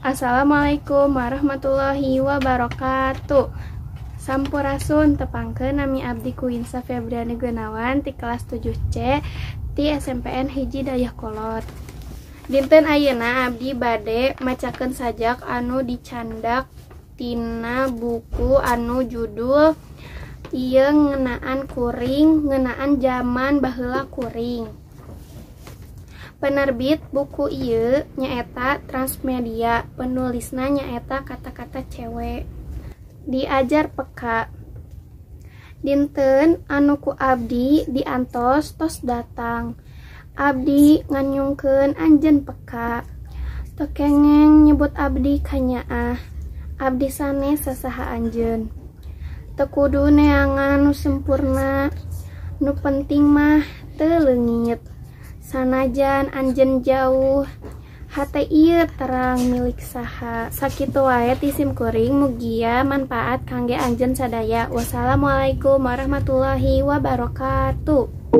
Assalamualaikum warahmatullahi wabarakatuh. Sampurasun tepangkeun nami abdi Kuinsa Febriani Gunawan ti kelas 7C ti SMPN Hiji Dayakolot. Dinten ayeuna abdi bade macakeun sajak anu dicandak tina buku anu judul ieu ngeunaan kuring, ngeunaan zaman baheula kuring. Penerbit buku ieu nyaeta Transmedia, penulisna nyaeta kata-kata cewek. Diajar peka. Dinten anu ku abdi diantos tos datang. Abdi nganyungkeun anjeun peka. Teu kengeng nyebut abdi ka nyaah. Abdi sanes sasaha anjeun. Teu kudu neangan nu sempurna. Nu penting mah teu leungit. Sanajan anjeun jauh, hate ieu terang milik saha. Sakitu wae ti sim kuring mugia manfaat kangge anjeun sadaya. Wassalamualaikum warahmatullahi wabarakatuh.